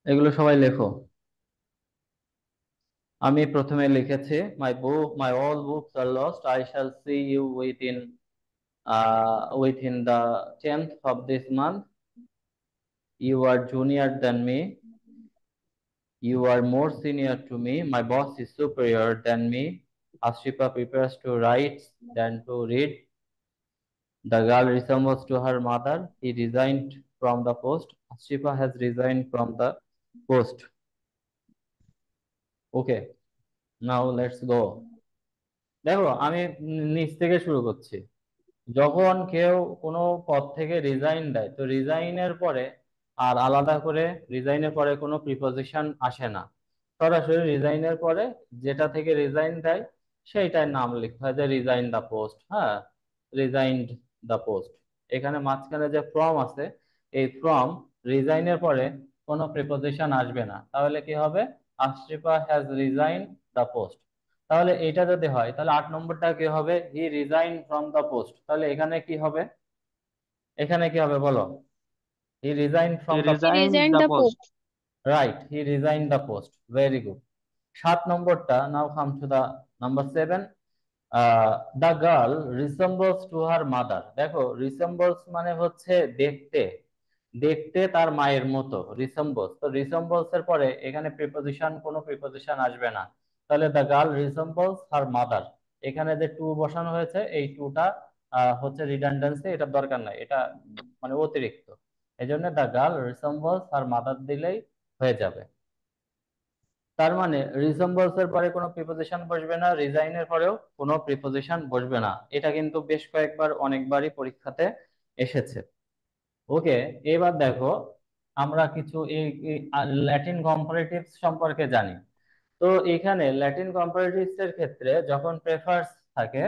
এগুলো সবাই লেখো। আমি প্রথমে লিখেছি, my all books are lost, I shall see you within the 10th of this month. You are junior than me, you are more senior to me, my boss is superior than me, Ashifa prefers to write than to read, the girl resembles to her mother, he resigned from the post, Ashifa has resigned from the post. Okay, now let's go. দেখো আমি নিচ থেকে শুরু করছি। যখন কেউ কোনো পদ থেকে রিজাইন দেয়, তো রিজাইনের পরে আর আলাদা করে রিজাইনের পরে কোনো প্রিপোজিশন আসে না। সরাসরি রিজাইনের পরে যেটা থেকে রিজাইন দেয় সেইটার নাম লিখতে হয়, যে রিজাইন দা পোস্ট। হ্যাঁ, রিজাইনড দা পোস্ট। এখানে মাঝখানে যে ফ্রম আছে, এই ফ্রম রিজাইনের পরে কোনো প্রিপোজিশন আসবে না, তাহলে কি হবে? Ashrifa has resign the post. তাহলে এটা যদি হয়, তাহলে 8 নম্বরটা কি হবে? He resign from the post. তাহলে এখানে কি হবে? এখানে কি হবে বলো? He resign from He the He resigned resigned the the post. post. Right, he resign the post. Very good. 7 নম্বরটা, now come to the number 7। The girl resembles to her mother. দেখো, রিসেম্বলস মানে হচ্ছে দেখতে, দেখতে তার মায়ের মতো। Resembles, তো রিসেম্বলস এর পরে এখানে প্রিপোজিশন, কোনো প্রিপোজিশন আসবে না। তাহলে the girl resembles her mother, এখানে যে টু বসানো হয়েছে, এই টুটা হচ্ছে রিডান্ডেন্সি, এটা দরকার নাই, এটা মানে অতিরিক্ত। এই জন্য the girl resembles her mother দিলেই হয়ে যাবে। তার মানে রিসেম্বলস এর পরে কোনো প্রিপোজিশন বসবে না, রিজাইনের পরেও কোনো প্রিপোজিশন বসবে না। এটা কিন্তু বেশ কয়েকবার, অনেকবারই পরীক্ষাতে এসেছে। ওকে, এবার দেখো, আমরা কিছু এই ল্যাটিন কম্পারেটিভস সম্পর্কে জানি। তো এখানে ল্যাটিন কম্পারেটিভস এর ক্ষেত্রে যখন প্রেফার্স থাকে,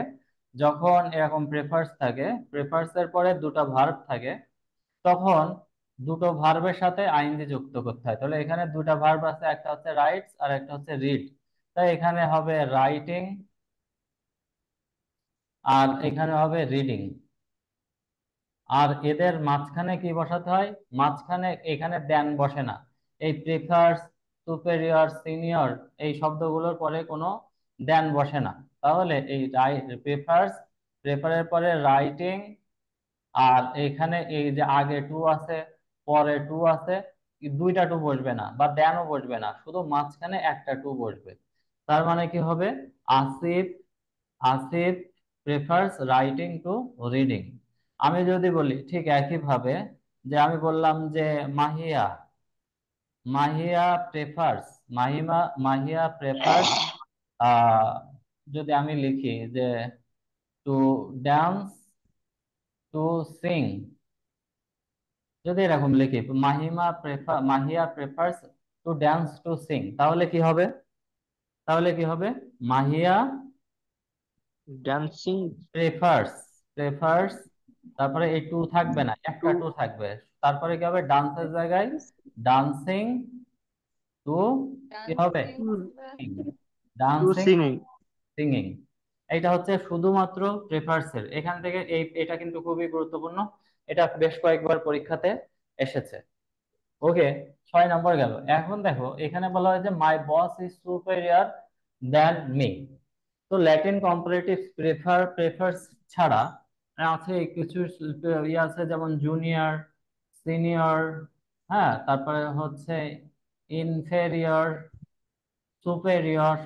যখন এরকম প্রেফার্স থাকে, প্রেফার্স এর পরে দুটো ভার্ব থাকে, তখন দুটো ভার্বের সাথে আইএনজি যুক্ত করতে হয়। তাহলে এখানে দুটো ভার্ব আছে, একটা হচ্ছে রাইটস আর একটা হচ্ছে রিড। তাই এখানে হবে রাইটিং, আর এখানে হবে রিডিং। আর এদের মাঝখানে কি বসাতে হয়? মাঝখানে এখানে দেন বসে না। এই প্রিফার্স, সুপেরিয়র, সিনিয়র, এই শব্দগুলোর পরে কোনো দেন বসে না। তাহলে এই প্রিফার্স, প্রেফারের পরে রাইটিং, আর এখানে এই যে আগে টু আছে, পরে টু আছে, দুইটা টু বসবে না বা দেনও বসবে না, শুধু মাঝখানে একটা টু বসবে। তার মানে কি হবে? Asif, Asif prefers writing to reading. আমি যদি বলি ঠিক একই ভাবে, যে আমি বললাম যে মাহিয়া, মাহিয়া প্রেফার্স, মাহিয়া প্রেফার্স, আহ যদি আমি লিখি যে টু ড্যান্স, টু সিং, যদি এরকম লিখি Mahiya prefers to dance to Singh, তাহলে কি হবে? তাহলে কি হবে? মাহিয়া Dancing প্রেফার্স, প্রেফার্স, তারপরে এই টু থাকবে না, একটা to টু থাকবে। তারপরে কি হবে? ডান্সের জায়গায় ডান্সিং টু, কি হবে? Dancing. to dancing, singing. Singing. এটা হচ্ছে শুধুমাত্র প্রেফার্সের। এখান থেকে এটা কিন্তু খুবই গুরুত্বপূর্ণ, এটা বেশ কয়েকবার পরীক্ষাতে এসেছে। ওকে, 6 নম্বর গেল। এখন দেখো, এখানে বলা হয়েছে my boss is superior than me. তো ল্যাটিন কম্পারেটিভ প্রেফার্স ছাড়া আছে কিছু ইয়ে আছে, যেমন জুনিয়র, সিনিয়র, হ্যাঁ, তারপরে হচ্ছে ইনফেরিয়র, সুপেরিয়র।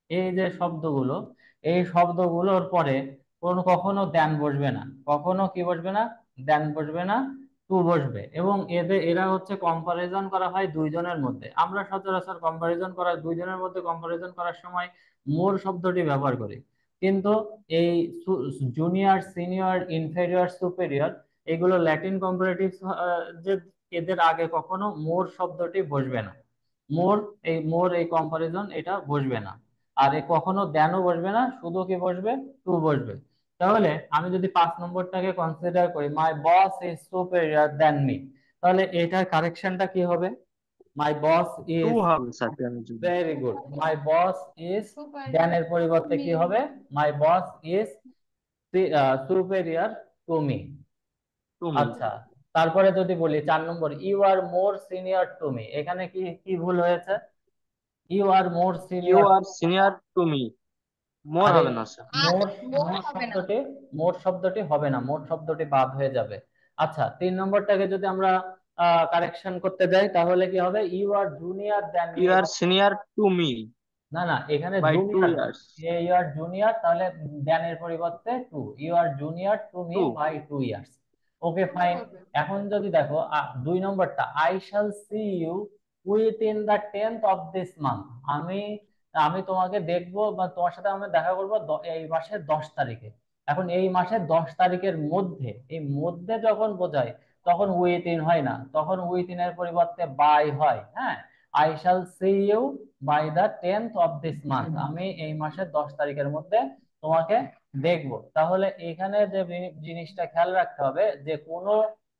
এই যে শব্দগুলো, এই শব্দগুলোর পরে কখনো দেন বসবে না, কখনো কি বসবে না? দেন বসবে না, টু বসবে। এবং এরা হচ্ছে কম্পারিজন করা হয় দুইজনের মধ্যে। আমরা সচরাচর কম্পারিজন করা, দুইজনের মধ্যে কম্পারিজন করার সময় মোর শব্দটি ব্যবহার করি। কিন্তু এই জুনিয়র, সিনিয়র, ইনফেরিয়র, সুপেরিয়র, এগুলো ল্যাটিন কম্পারেটিভ, যে এদের আগে কখনো মোর শব্দটি বসবে না। মোর, এই কম্পারিজন এটা বসবে না। আর কখনো দেনও বসবে না, শুধু কি বসবে? টু বসবে। তাহলে আমি যদি 5 নম্বরটাকে কনসিডার করি, my boss is superior then me, তাহলে এটার কারেকশনটা কি হবে? মাই বস ইজ, Two হবে সাথে আমি যদি very good, my boss is, then এর পরিবর্তে কি হবে? My boss is superior to me. তুমি আচ্ছা, তারপরে যদি বলি 4 নম্বর, you are more senior to me, এখানে কি কি ভুল হয়েছে? You are more you senior, are senior to me, more আরে হবে না স্যার। মোর, মোট মোর হবে না। শব্দটি, মোর শব্দটি হবে না, মোর শব্দটি বাদ হয়ে যাবে। আচ্ছা, 3 নম্বরটাকে যদি আমরা কারেকশন করতে যাই তাহলে কি হবে? You are junior than you me. Are senior to me না না, এখানে by two junior, years. You are junior, তাহলে দেনের পরিবর্তে to, you are junior to me to. By 2 years. Okay to fine. হবে। এখন যদি দেখো 2 নম্বরটা, I shall see you with in the 10th of this month, আমি আমি তোমাকে দেখবো বা তোমার সাথে আমি দেখা করবো এই মাসের 10 তারিখে। এখন এই মাসের 10 তারিখের মধ্যে, এই মধ্যে যখন বোঝায় তখন উইথ ইন হয় না, তখন উইথ ইন এর পরিবর্তে বাই হয়। হ্যাঁ, I shall see you by the 10th of this month, আমি এই মাসের 10 তারিখের মধ্যে তোমাকে দেখবো। তাহলে এখানে যে জিনিসটা খেয়াল রাখতে হবে যে কোনো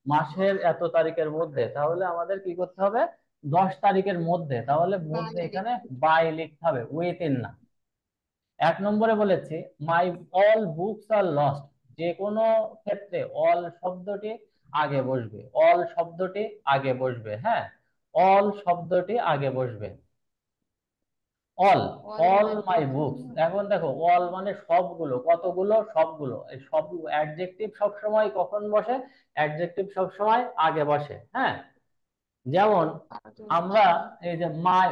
মাসের এত তারিখের মধ্যে, তাহলে আমাদের কি করতে হবে? 10 তারিখের মধ্যে, তাহলে মধ্যে বাই। এখানে বাই লিখতে হবে, উইথ ইন না। 1 নম্বরে বলেছি মাই অল বুকস আর লস্ট, যে কোনো ক্ষেত্রে অল শব্দটি আগে বসবে, অল শব্দটি আগে বসবে। হ্যাঁ, অল শব্দটি আগে বসবে। All, all all my my books. Books, এখন দেখো অল মানে সবগুলো, কতগুলো? সবগুলো। এই সব অ্যাডজেক্টিভ সবসময় কখন বসে? অ্যাডজেক্টিভ সবসময় আগে বসে। হ্যাঁ, যেমন আগে আমরা বসে। এই যে মাই,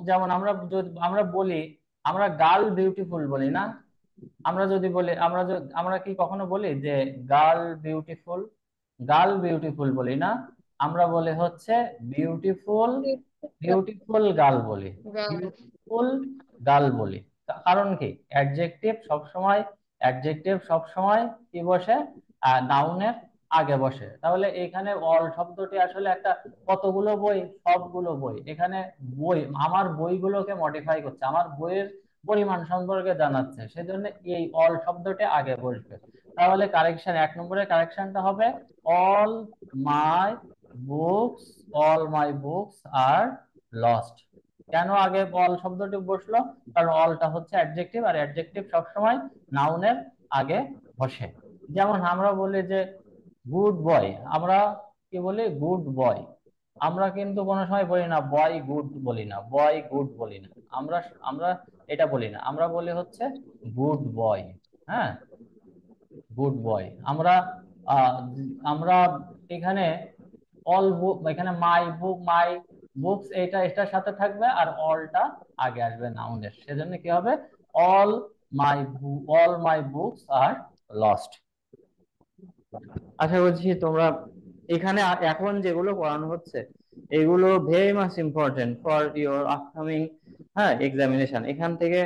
যেমন আমরা যদি আমরা বলি, আমরা গার্ল বিউটিফুল বলি না? আমরা যদি বলি, আমরা কি কখনো বলি যে গার্ল বিউটিফুল? গার্ল বিউটিফুল বলি না, আমরা বলি হচ্ছে বিউটিফুল, বিউটিফুল গার্ল বলি, গার্ল। বিউটিফুল গার্ল বলি। কারণ কি? অ্যাডজেক্টিভ সবসময় কি বসে? নাউনের আগে বসে। তাহলে এখানে অল শব্দটি আসলে একটা, কতগুলো বই? সবগুলো বই। এখানে বই, আমার বইগুলোকে মডিফাই করছে, আমার বইয়ের পরিমাণ সম্পর্কে জানাচ্ছে, সেজন্য এই অল শব্দটি আগে বসবে। তাহলে কারেকশন, 1 নম্বরের কারেকশনটা হবে all my books, all my books are lost. কেন আগে অল শব্দটি বসলো? কারণ অলটা হচ্ছে অ্যাডজেক্টিভ, আর অ্যাডজেক্টিভ সবসময় নাউনের আগে বসে। যেমন আমরা বলি যে গুড বয়, আমরা কি বলি? Good boy. আমরা কিন্তু কোনো সময় বলি না বয় গুড, বলি না বয় গুড, বলি না। আমরা আমরা এটা বলি না, আমরা বলি হচ্ছে গুড বয়। হ্যাঁ, গুড বয়। আমরা আহ, আমরা এখানে অল বুক, এখানে মাই বুক, মাই বুকস, এটা এটার সাথে থাকবে, আর অলটা আগে আসবে নাউনের, সেজন্য কি হবে? All my, all my books are lost. আশা করছি তোমরা এখানে এখন যেগুলো পড়ানো হচ্ছে এগুলো very much important for your upcoming, হ্যাঁ, এক্সামিনেশন। এখান থেকে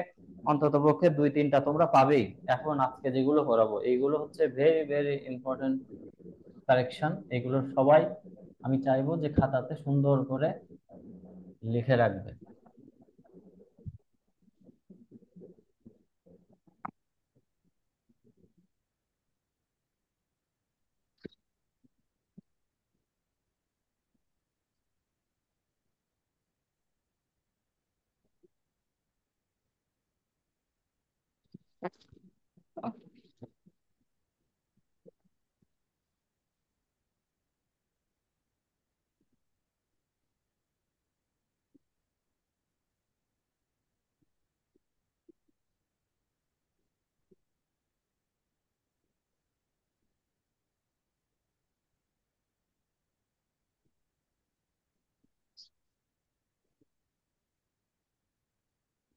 অন্তত পক্ষে 2-3টা তোমরা পাবেই। এখন আজকে যেগুলো পড়াবো এইগুলো হচ্ছে ভেরি ভেরি ইম্পর্টেন্ট কারেকশন। এগুলো সবাই আমি চাইবো যে খাতাতে সুন্দর করে লিখে রাখবে।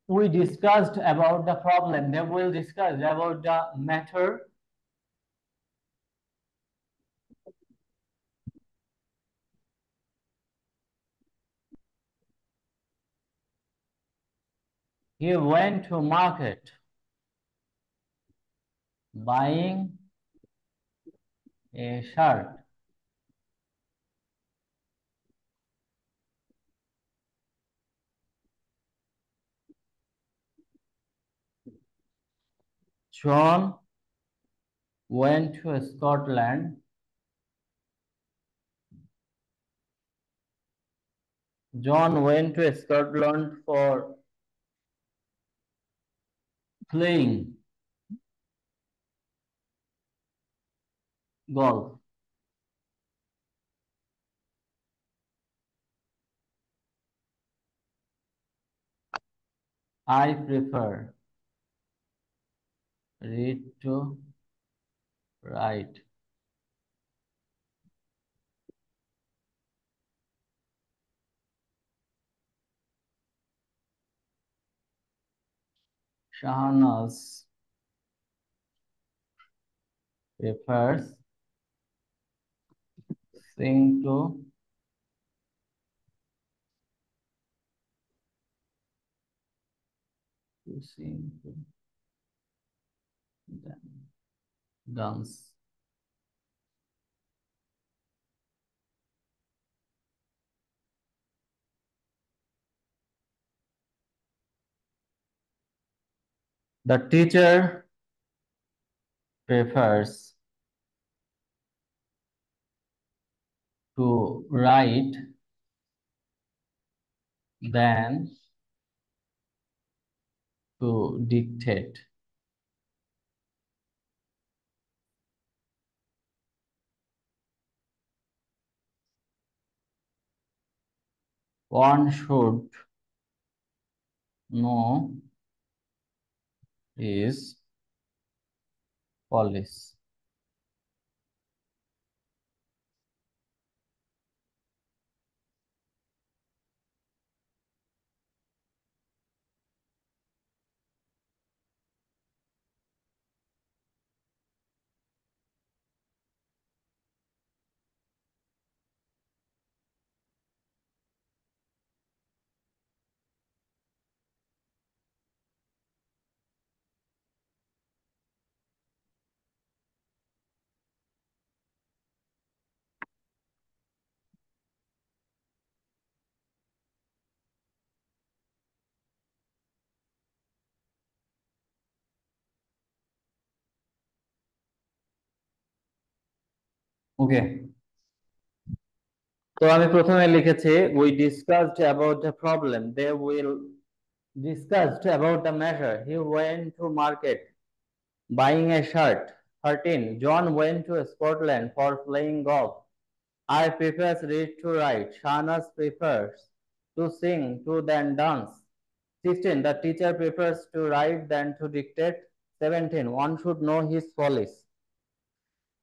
We discussed about the problem, they will discuss about the matter. He went to market buying a shirt. John went to Scotland. John went to Scotland for playing golf. I prefer read to write. Shahnaz prefers sing to sing to dance. The teacher prefers to write than to dictate. One should know his policy. Okay. তো আমি প্রথমে লিখেছি we discussed about the problem. They will discussed about the measure. He went to market buying a shirt. 13. John went to Scotland for playing golf. I prefers read to write. Shanas prefers to sing to than dance. 16. The teacher prefers to write than to dictate. 17. One should know his follies.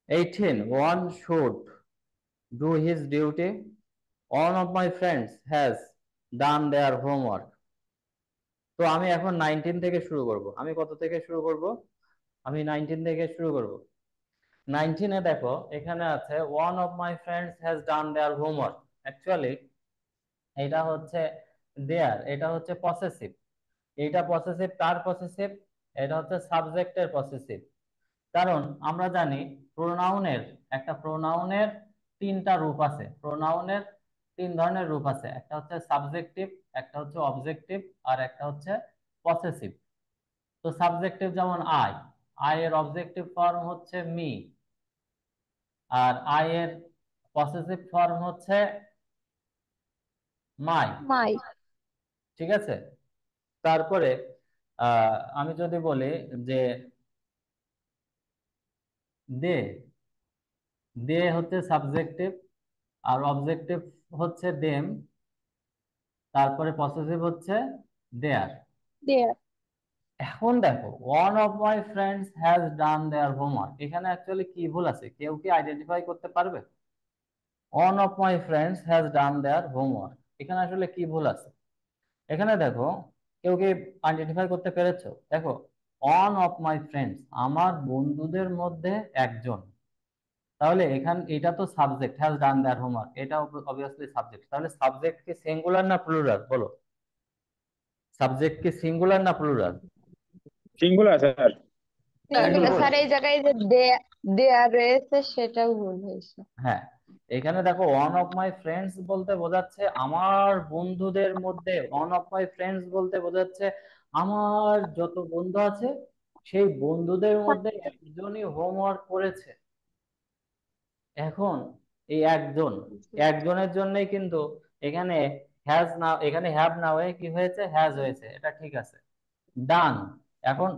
18. One should do his duty. One of my friends has done their homework. তো আমি এখন 19 থেকে শুরু করব। আমি কত থেকে শুরু করব? আমি 19 থেকে শুরু করব। 19 এ দেখো এখানে আছে one of my friends has done their homework. Actually এটা হচ্ছে দেয়ার, এটা হচ্ছে পসেসিভ। এটা পসেসিভ, কার পসেসিভ? এটা হচ্ছে সাবজেক্টের পসেসিভ। কারণ আমরা জানি একটা প্রোনাউনের তিনটা রূপ আছে। প্রোনাউনের তিন ধরনের রূপ আছে, একটা হচ্ছে সাবজেক্টিভ, একটা হচ্ছে অবজেক্টিভ, আর একটা হচ্ছে পসেসিভ। তো সাবজেক্টিভ যেমন আই, আই এর অবজেক্টিভ ফর্ম হচ্ছে মি, আর আই এর পসেসিভ ফর্ম হচ্ছে মাই। মাই। ঠিক আছে। তারপরে আমি যদি বলি যে দে, দে হচ্ছে সাবজেক্টিভ, আর অবজেক্টিভ হচ্ছে দেম, তারপরে পসেসিভ হচ্ছে দেয়ার। দেয়ার। এখন দেখো one of my friends has done their homework, এখানে অ্যাকচুয়ালি কি ভুল আছে? কেউ কি আইডেন্টিফাই করতে পারবে? One of my friends has done their homework, এখানে আসলে কি ভুল আছে? এখানে দেখো কেউ কি আইডেন্টিফাই করতে পেরেছো? দেখো ওয়ান অফ মাই ফ্রেন্ডস, আমার বন্ধুদের মধ্যে একজন। তাহলে এটা তো subject, has done their homework, এটা অবভিয়াসলি সাবজেক্ট। তাহলে সাবজেক্ট কি সিঙ্গুলার না প্লুরাল বলো? সাবজেক্ট কি সিঙ্গুলার না plural? Singular sir. Singular. Singular. Sir এই জায়গায় যে দেয়ার রয়েছে সেটাও ভুল হয়েছে। হ্যাঁ, এখানে দেখো ওয়ান অফ মাই ফ্রেন্ডস বলতে বোঝাচ্ছে আমার বন্ধুদের মধ্যে, ওয়ান অফ মাই ফ্রেন্ডস বলতে বোঝাচ্ছে আমার যত বন্ধু আছে সেই বন্ধুদের মধ্যে একজনই হোমওয়ার্ক করেছে। এখন এই একজনের জন্যই কিন্তু এখানে এখানে হ্যাভ না হয়ে কি হয়েছে? হ্যাজ হয়েছে, এটা ঠিক আছে। ডান। এখন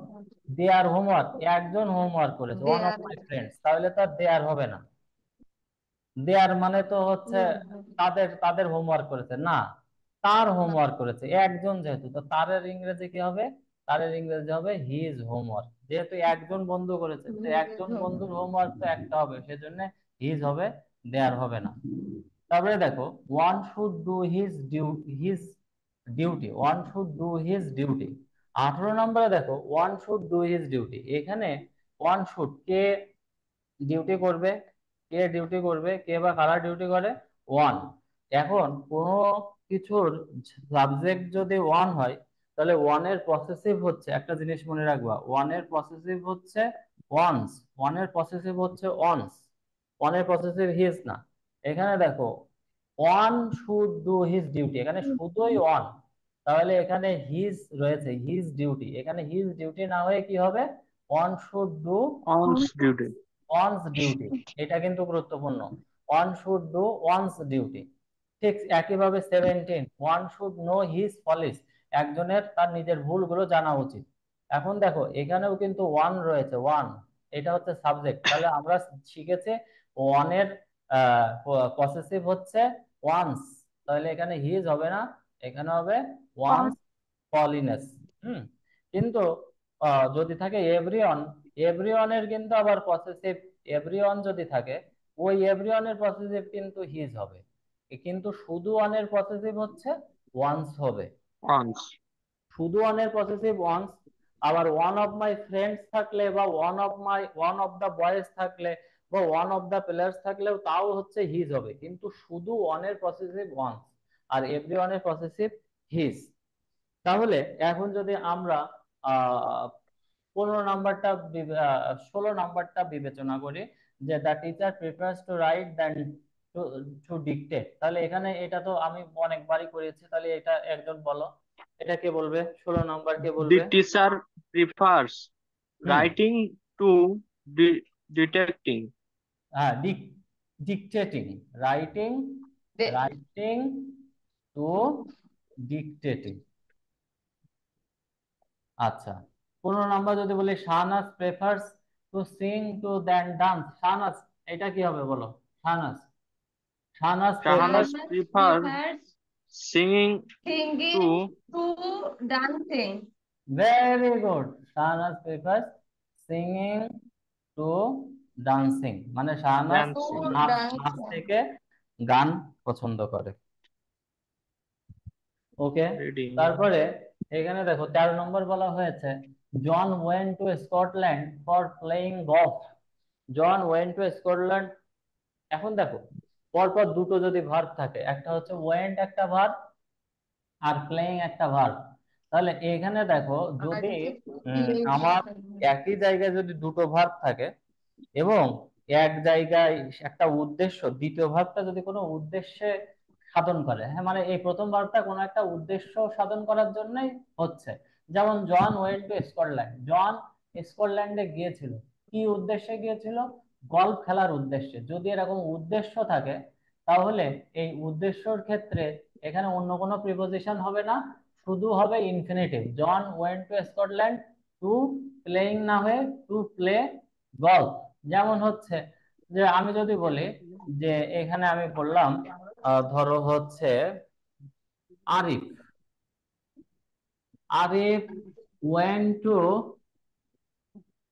দেয়ার হোমওয়ার্ক, একজন হোমওয়ার্ক করেছে, one of their. My friends, তাহলে তো আর দেয়ার হবে না। দেয়ার মানে তো হচ্ছে তাদের তাদের হোমওয়ার্ক করেছে না। তার হোমওয়ার্ক করেছে, একজন যেহেতু, তো তারের ইংরেজি কি হবে? তারের ইংরেজি হবে হিজ হোমওয়ার্ক। যেহেতু একজন বন্ধু করেছে, তো একজন বন্ধুর হোমওয়ার্ক তো একটা হবে, সেজন্য হিজ হবে, দেয়ার হবে না। তারপরে দেখো, one should do his duty. 18 নম্বরে দেখো, one should do his duty. এখানে ওয়ান শুড, কে ডিউটি করবে? কে বা কারা ডিউটি করে? ওয়ান। এখন কোনো কিছুর সাবজেক্ট যদি ওয়ান হয়, তাহলে ওয়ানের পসেসিভ হচ্ছে, একটা জিনিস মনে রাখবা, ওয়ানের পসেসিভ হচ্ছে ওয়ান্স, ওয়ানের পসেসিভ হিজ না। এখানে দেখো, one should do his duty, এখানে শুধুই ওয়ান, তাহলে এখানে হিজ রয়েছে, হিজ ডিউটি, এখানে হিজ ডিউটি না হয়ে কি হবে? One should do one's duty. One's duty. এটা কিন্তু গুরুত্বপূর্ণ, one should do one's duty. ঠিক একইভাবে 17, one should know his follies, একজনের তার নিজের ভুলগুলো জানা উচিত। এখন দেখো, এখানেও কিন্তু ওয়ান রয়েছে, ওয়ান, এটা হচ্ছে সাবজেক্ট, তাহলে আমরা শিখেছি ওয়ানের পসেসিভ হচ্ছে ওয়ান্স, তাহলে এখানে হিজ হবে না, এখানে হবে ওয়ান্স ফলিনেস। হুম। কিন্তু যদি থাকে এভরিওয়ান, এভরিওয়ানের কিন্তু আবার পসেসিভ, এভরিওয়ান যদি থাকে, ওই এভরিওয়ানের পসেসিভ কিন্তু হিজ হবে, কিন্তু শুধু ওয়ানের পসেসিভ হচ্ছে ওয়ান্স হবে, অনস। শুধু ওয়ানের পসেসিভ ওয়ান্স। আবার ওয়ান অফ মাই ফ্রেন্ডস থাকলে, বা ওয়ান অফ দা বয়েজ থাকলে, বা ওয়ান অফ দা প্লেয়ার্স থাকলেও তাও হচ্ছে হিজ হবে, কিন্তু শুধু ওয়ানের পসেসিভ ওয়ান্স, আর এভরিওয়ানের পসেসিভ হিজ। তাহলে এখন যদি আমরা 16 নাম্বারটা বিবেচনা করি, যে the teacher prefers to write than to to dictate, তাহলে এখানে এটা তো আমি অনেকবারই করেছি, তাহলে এটা একজন বলো, এটা কে বলবে? 16 নম্বর কে দি বলবে? Teacher prefers hmm. Writing to detecting. হ্যাঁ, ডিকটেটিং, রাইটিং, দে- রাইটিং টু ডিকটেটিং। আচ্ছা, 15 নম্বর যদি বলি Shahnaz prefers to sing to then dance, Shahnaz, এটা কি হবে বলো? Shahnaz, Shahnaz prefers, Shahnaz prefer singing to singing to dancing. Very good, Shahnaz prefers singing to dancing, মানে শাহনাজ To ড্যান্সিং। নাচ নাচ dancing. থেকে গান পছন্দ করে। ওকে। রিডিং। তারপরে এখানে দেখো 13 নম্বর বলা হয়েছে, John went to Scotland for playing golf. John went to Scotland. এখন দেখো, পরপর দুটো যদি ভার্ব থাকে, একটা হচ্ছে ওয়েন্ট একটা ভার্ব, আর প্লেইং একটা ভার্ব, তাহলে এখানে দেখো, আর যদি playing আমার একটা একই জায়গায় যদি দুটো ভার্ব থাকে, এবং এক জায়গায় একটা উদ্দেশ্য, দ্বিতীয় ভার্বটা যদি কোনো উদ্দেশ্যে সাধন করে, হ্যাঁ, মানে এই প্রথম ভার্বটা কোনো একটা উদ্দেশ্য সাধন করার জন্যই হচ্ছে। যেমন জন ওয়েন্ট টু স্কটল্যান্ড, জন স্কটল্যান্ডে গিয়েছিল, কি উদ্দেশ্যে গিয়েছিল? গলফ খেলার উদ্দেশ্যে। যদি এরকম উদ্দেশ্য থাকে, তাহলে এই উদ্দেশ্যর ক্ষেত্রে এখানে অন্য কোনো প্রিপোজিশন হবে না, শুধু হবে infinitive, John went to Scotland to playing না হয়ে টু প্লে গলফ। যেমন হচ্ছে, যে আমি যদি বলি, যে এখানে আমি বললাম, ধরো হচ্ছে Arif, Arif went to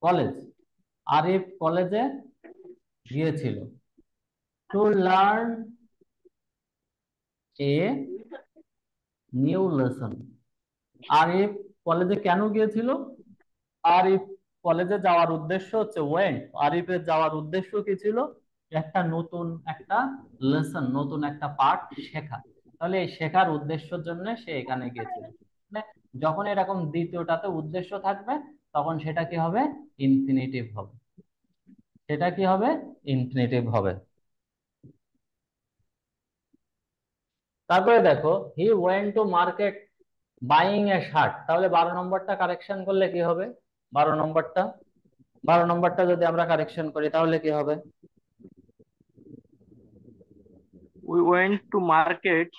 college, Arif কলেজে গিয়েছিল, to learn a new lesson. Arif কলেজে কেন গিয়েছিল? আরিফ কলেজে যাওয়ার উদ্দেশ্য হচ্ছে ওয়েন্ট, আরিফের যাওয়ার উদ্দেশ্য কি ছিল? একটা লেসন, নতুন একটা পাঠ শেখা, তাহলে এই শেখার উদ্দেশ্যের জন্য সে এখানে গিয়েছিল। মানে যখন এরকম দ্বিতীয়টাতে উদ্দেশ্য থাকবে, তখন সেটা কি হবে? ইনফিনিটিভ হবে, সেটা কি হবে? ইনফিনিটিভ হবে। তারপরে দেখো, হি went to market buying a shirt, তাহলে 12 নম্বরটা কারেকশন করলে কি হবে? 12 নম্বরটা, 12 নম্বরটা যদি আমরা কারেকশন করি, তাহলে কি হবে? উই ওয়েন্ট টু মার্কেট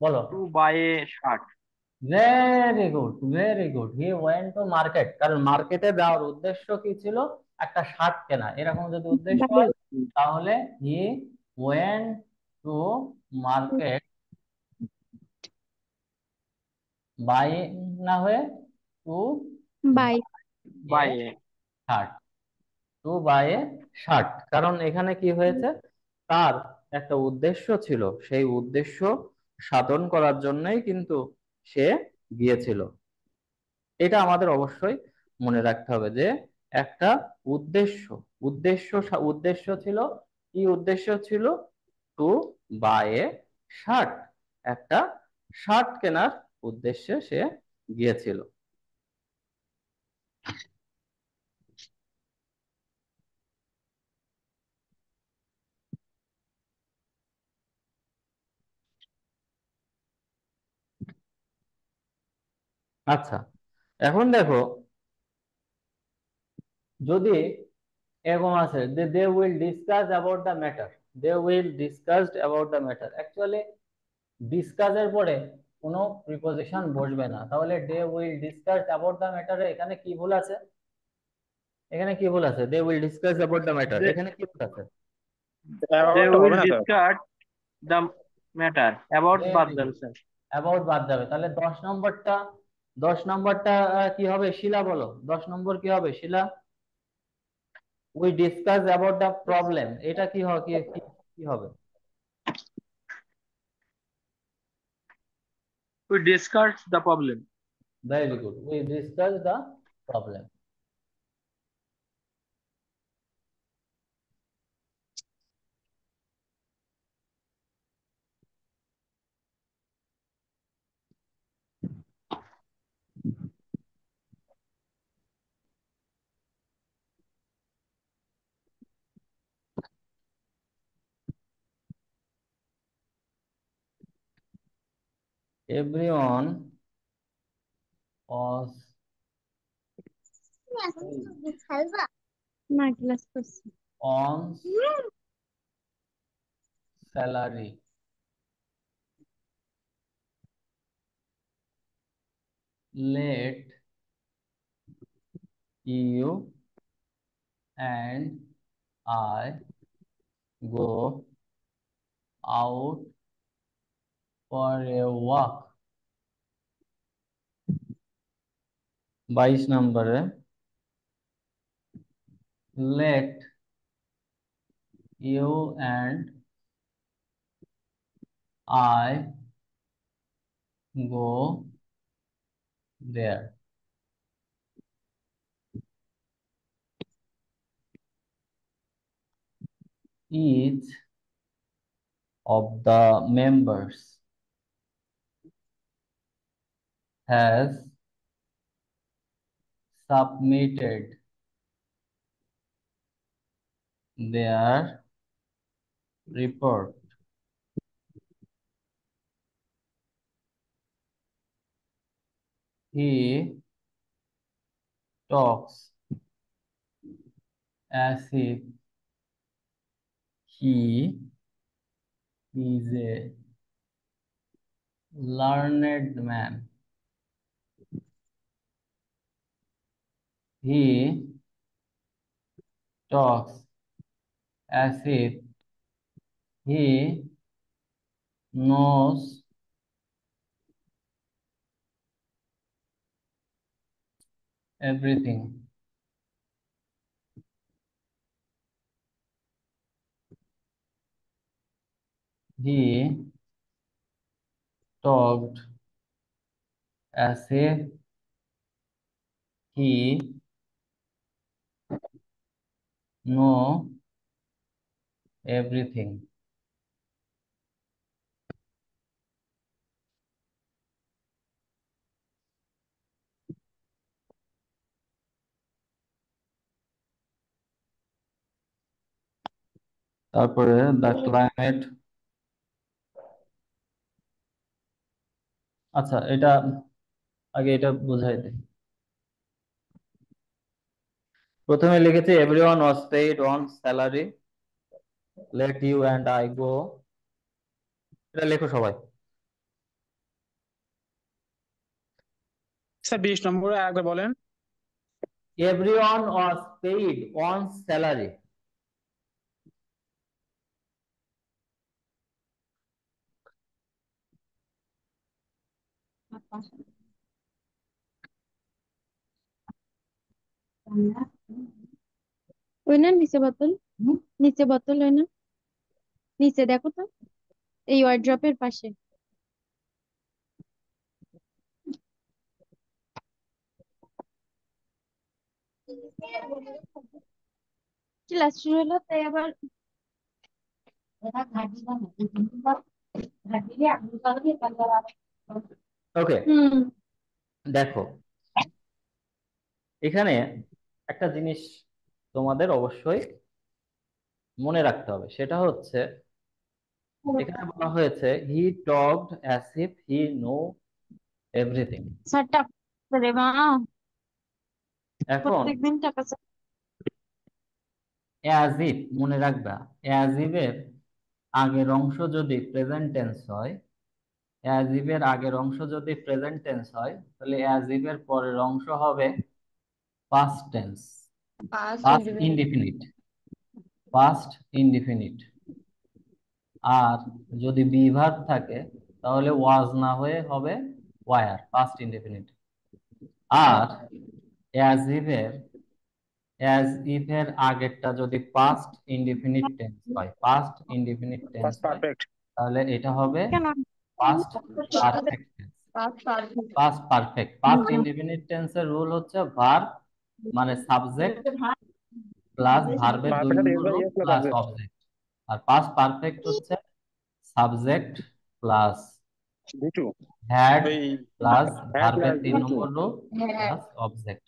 বলো। To buy a shirt. Very good, very good, he went to market, কারণ মার্কেটে যাওয়ার উদ্দেশ্য কি ছিল? একটা শার্ট কেনা, এরকম যদি উদ্দেশ্য হয়, তাহলে he went to market, buy না হয়ে to buy Buy a shirt, to buy a shirt. কারণ এখানে কি হয়েছে, তার একটা উদ্দেশ্য ছিল, সেই উদ্দেশ্য সাধন করার জন্যই কিন্তু সে গিয়েছিল। এটা আমাদের অবশ্যই মনে রাখতে হবে যে একটা উদ্দেশ্য, উদ্দেশ্য ছিল, কি উদ্দেশ্য ছিল, টু বাই এ শার্ট, একটা শার্ট কেনার উদ্দেশ্যে সে গিয়েছিল। আচ্ছা, এখন দেখো, যদি এরকম আছে যে they will discuss about the matter, they will discussed about the matter, actually ডিসকাসের পরে কোনো প্রিপজিশন বসবে না, তাহলে they will discuss about the ম্যাটারে এখানে কি ভুল আছে, এখানে কি ভুল আছে, they will discuss about the matter they, এখানে কি ভুল আছে? they অ্যাবাউটটা হবে will না sir. discuss the matter about বাদ ভেরি যাবে গুড, স্যার। অ্যাবাউট বাদ যাবে, তাহলে 10 নম্বরটা, 10 নম্বরটা কি হবে শিলা, বলো 10 নম্বর কি হবে Shila? We discuss about the problem, এটা কি হবে, কি হবে? We discuss the problem. Very good, we discuss the problem. Everyone was না ক্লাস করছি। on salary. Let you and I go out for a walk. 22 নম্বরে let you and I go there. Each of the members has submitted their report. He talks as if he is a learned man. He talks as if he knows everything. He talked as if he know everything. তারপরে the climate, আচ্ছা এটা আগে এটা বুঝাই দিই। প্রথমে লিখেছি everyone was paid on salary, let you and I go, এটা লেখো সবাই। স্যার 20 নম্বরে একবার বলেন। everyone was paid on salary, ওই না নিচে বোতল, নিচে বোতল হয় না, নিচে দেখো তো, এই ওয়ার্ড্রপের পাশে। ক্লাস শুরু হলো তাই আবার ওকে, হুম দেখো এখানে একটা জিনিস তোমাদের অবশ্যই মনে রাখতে হবে, সেটা হচ্ছে এখানে বলা হয়েছে হি talked as if he know everything. Sir টাকা রে মা, এখন প্রত্যেকদিন টাকা স্যার। অ্যাজ ইফ মনে রাখবা, অ্যাজ ইফ এর আগের অংশ যদি প্রেজেন্ট টেন্স হয়, অ্যাজ ইফ এর আগের অংশ যদি প্রেজেন্ট টেন্স হয়, তাহলে অ্যাজ ইফ এর পরের অংশ হবে past tense, past past independent. Indefinite, past indefinite. আর যদি বি ভার্ব থাকে তাহলে ওয়াজ না হয়ে হবে ওয়ার, পাস্ট ইনডিফিনিট। আর অ্যাজ ইফ এর আগেরটা যদি পাস্ট ইনডিফিনিট টেন্স হয়, পাস্ট ইনডিফিনিট টেন্স Past হয়, perfect. তাহলে এটা হবে কেন? Past perfect tense. Past perfect. Past perfect, past indefinite টেন্সের রুল হচ্ছে ভার্ব মানে সাবজেক্ট প্লাস ভার্বের দুই Perfect is নম্বর the রূপ yes plus plus object. Object. আর পাস্ট পারফেক্ট হচ্ছে সাবজেক্ট প্লাস B2. হ্যাড ওই প্লাস had ভার্বের plus 3 B2. নম্বর রূপ হ্যাঁ প্লাস অবজেক্ট।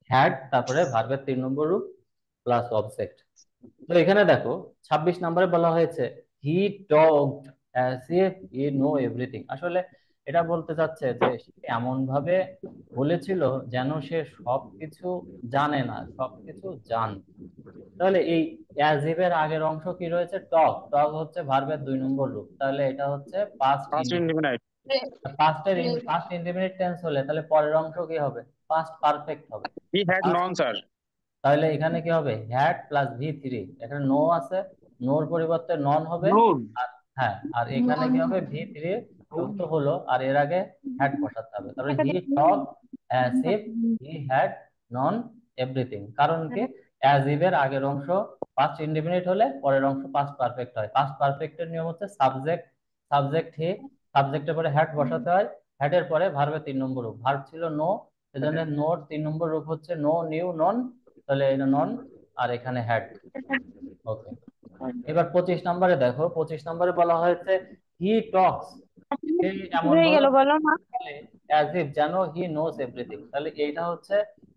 হ্যাড তারপরে ভার্বের 3 নম্বর রূপ প্লাস অবজেক্ট। তো এখানে দেখো 26 নম্বরে বলা হয়েছে হি talked as if he know everything. আসলে এটা বলতে চাচ্ছে যে সে এমন ভাবে বলেছিল যেন সে সবকিছু জানে না, সবকিছু জানে। তাহলে এই অ্যাজ ইফ এর আগের অংশ কি রয়েছে? টক। টক হচ্ছে ভার্বের 2 নম্বর রূপ, তাহলে এটা হচ্ছে past Past indefinite. indefinite. Past indefinite tense হলে তাহলে পরের অংশ কি হবে? পাস্ট পারফেক্ট হবে। He had Past none, sir. তাহলে এখানে কি হবে? হ্যাড প্লাস ভি3, এখানে নো আছে, নোর পরিবর্তে নন হবে। Known. আর হ্যাঁ, আর এখানে কি হবে? ভি3 যুক্ত হলো আর এর আগে হ্যাড বসাতে হবে। তাহলে he talk as if he had known everything. কারণ কি? অ্যাজ ইফ এর আগের অংশ পাস্ট ইনডিফিনিট হলে পরের অংশ পাস্ট পারফেক্ট হয়। পাস্ট পারফেক্টের নিয়ম হচ্ছে সাবজেক্ট, সাবজেক্ট হি, সাবজেক্টের পরে হ্যাড বসাতে হয়, হ্যাডের পরে ভার্বের 3 নম্বর রূপ। ভার্ব ছিল নো, সেজন্য নোর 3 নম্বর রূপ হচ্ছে নো, নিউ, নন। তাহলে এটা নন আর এখানে হ্যাড। ওকে, এবার 25 নম্বরে দেখো, 25 নম্বরে বলা হয়েছে হি টকস, সে এমন হয়ে ভাবে গেল বলো না। বলে অ্যাজ ইফ যেন হি নোস এভরিথিং। তাহলে এইটা হচ্ছে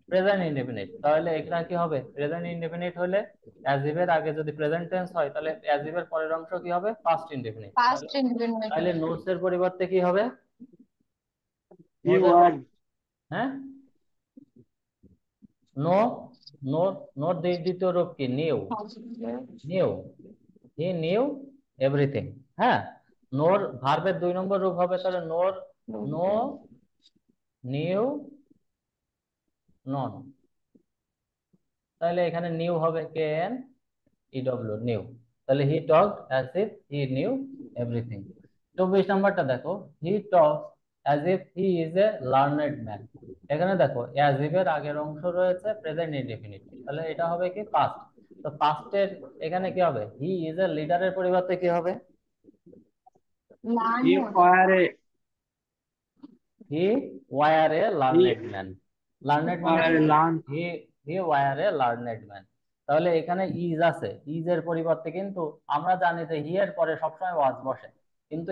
প্রেজেন্ট ইনডেফিনিট। তাহলে এখানে কি হবে? প্রেজেন্ট ইনডেফিনিট হলে অ্যাজ ইফ এর আগে যদি প্রেজেন্ট টেন্স হয় তাহলে অ্যাজ ইফ এর পরের অংশ কি হবে? Past indefinite. Past independent. তাহলে নোস এর পরিবর্তে কি হবে? He নোস এর was. হ্যাঁ, নো, নো, নোর দ্বিতীয় রূপ কি? নিউ, নিউ, হি নিউ এভরিথিং। হ্যাঁ, নোর ভার্বের 2 নম্বর রূপ হবে, তাহলে নোর, নো, নিউ, নন। তাহলে এখানে নিউ হবে K N E W, new. তাহলে he talked as if he knew everything. 24 নম্বরটা দেখো, he talks as if he is a learned man. এখানে দেখো অ্যাজ ইফ এর আগের অংশ রয়েছে প্রেজেন্ট ইনডেফিনিট, তাহলে এটা হবে কি? পাস্ট। তো পাস্টের এখানে কি হবে? হি ইজ এ লিডারের পরিবর্তে কি হবে? He were a. He war A learned man. Learned মানে Were কি? a learn. He he war A learned man. তাহলে এখানে ইজ আছে, ইজ এর পরিবর্তে কিন্তু আমরা জানি যে হি এর পরে সবসময় ওয়াজ বসে, কিন্তু